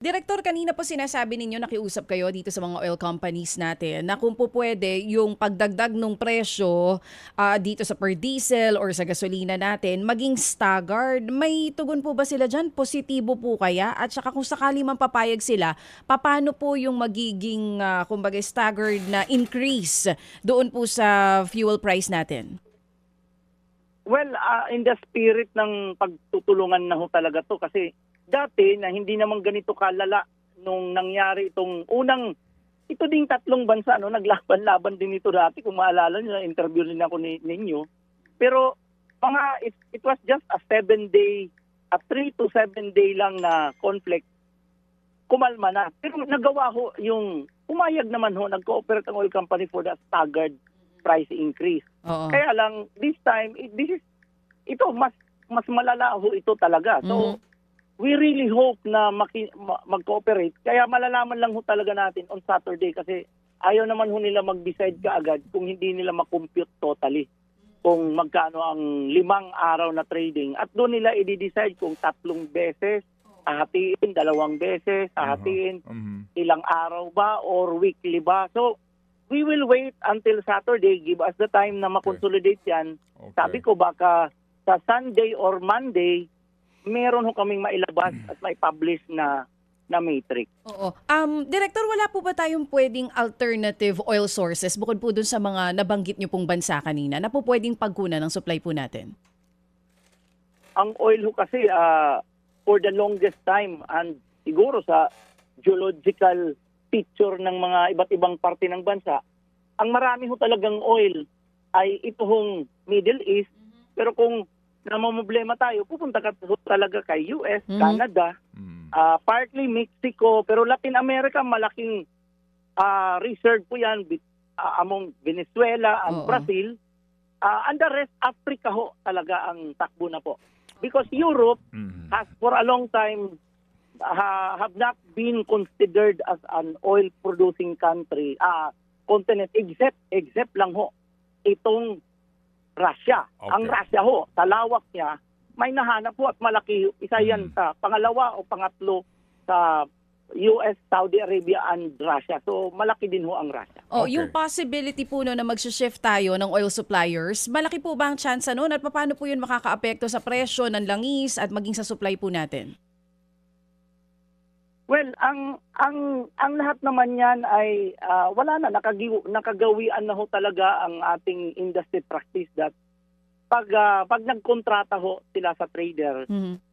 Direktor, kanina po sinasabi ninyo nakiusap kayo dito sa mga oil companies natin na kung po pwede yung pagdagdag ng presyo dito sa per diesel or sa gasolina natin maging staggered. May tugon po ba sila dyan? Positibo po kaya? At saka kung sakali man papayag sila, paano po yung magiging kumbaga staggered na increase doon po sa fuel price natin? Well, in the spirit ng pagtutulungan na ho talaga to kasi dati na hindi naman ganito kalala nung nangyari itong unang, ito ding tatlong bansa, no, naglaban-laban din ito dati. Kung maalala nyo, interview din ako ninyo. Pero it was just a 3 to 7 day lang na conflict. Kumalma na. Pero nagawa ho yung, pumayag naman ho, nag-cooperate ang oil company for the staggered price increase. Oo. Kaya lang, this time, ito mas malala ho ito talaga. So, we really hope na mag-cooperate. Kaya malalaman lang ho talaga natin on Saturday kasi ayaw naman ho nila mag-decide kaagad kung hindi nila makompute totally kung magkano ang 5 araw na trading. At doon nila i-decide kung 3 beses, hahatiin, 2 beses, hahatiin, ilang araw ba or weekly ba. So, we will wait until Saturday. Give us the time na makonsolidate yan. Okay. Sabi ko baka sa Sunday or Monday, meron ho kaming mailabas at mai-publish na matrix. Oo. Director, wala po ba tayong pwedeng alternative oil sources bukod po dun sa mga nabanggit nyo pong bansa kanina na po pwedeng pagkunan ng supply po natin? Ang oil ho kasi for the longest time and siguro sa geological picture ng mga iba't ibang parte ng bansa, ang marami ho talagang oil ay ito hong Middle East. Pero kung namamblema tayo, pupunta ka talaga kay US, Canada, partly Mexico, pero Latin America, malaking reserve po yan among Venezuela and Brazil. And the rest, Africa ho talaga ang takbo na po. Because Europe has for a long time have not been considered as an oil-producing country, continent, except lang ho itong Russia. Okay. Ang Russia ho, talawak niya, may nahanap po at malaki. Isa yan sa pangalawa o pangatlo sa US, Saudi Arabia and Russia. So malaki din ho ang Russia. Okay. Yung possibility po no na mag-shift tayo ng oil suppliers, malaki po ba ang chance noon at paano po yun makakaapekto sa presyo ng langis at maging sa supply po natin? Well, ang lahat naman yan ay wala na, nakagawian na ho talaga ang ating industry practice that pag nagkontrata ho sila sa trader,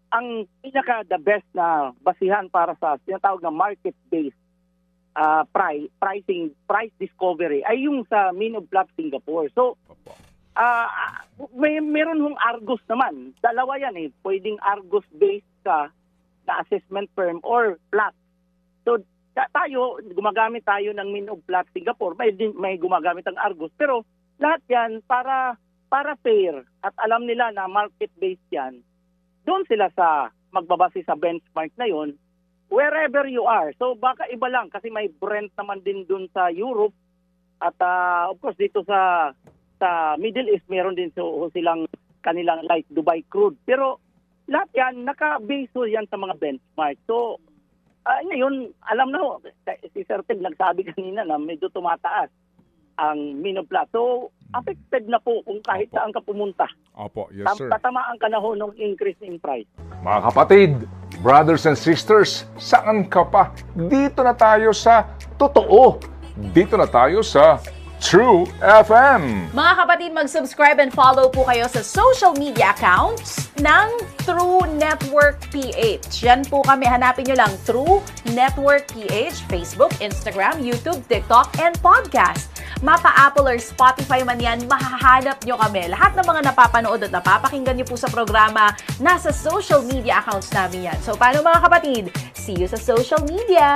ang the best na basihan para sa tinatawag na market-based price discovery ay yung sa Mine of Plata Singapore. So, meron hong Argus naman. Dalawa yan eh. Pwedeng Argus-based ka na assessment firm or Platts. So gumagamit tayo ng Mine of Plata Singapore, may gumagamit ang Argus, pero lahat yan para fair at alam nila na market-based yan. Doon sila sa magbabase sa benchmark na yon wherever you are. So baka iba lang kasi may Brent naman din doon sa Europe at of course dito sa Middle East meron din silang kanilang like Dubai crude. Pero lahat yan, naka-base yan sa mga benchmark. So, ngayon, alam na ho, si Sir Ted nagsabi kanina na medyo tumataas ang Mine of Plata. So, affected na po kung kahit saan ka pumunta. Opo, yes sir. Tatamaan ka na ho ng increase in price. Mga kapatid, brothers and sisters, saan ka pa? Dito na tayo sa totoo. Dito na tayo sa True FM. Mga kapatid, mag-subscribe and follow po kayo sa social media accounts ng True Network PH. Yan po kami. Hanapin nyo lang True Network PH, Facebook, Instagram, YouTube, TikTok, and podcast. Mapa-Apple or Spotify man yan, mahahanap nyo kami. Lahat ng mga napapanood at napapakinggan nyo po sa programa, nasa social media accounts namin yan. So, paano mga kapatid? See you sa social media!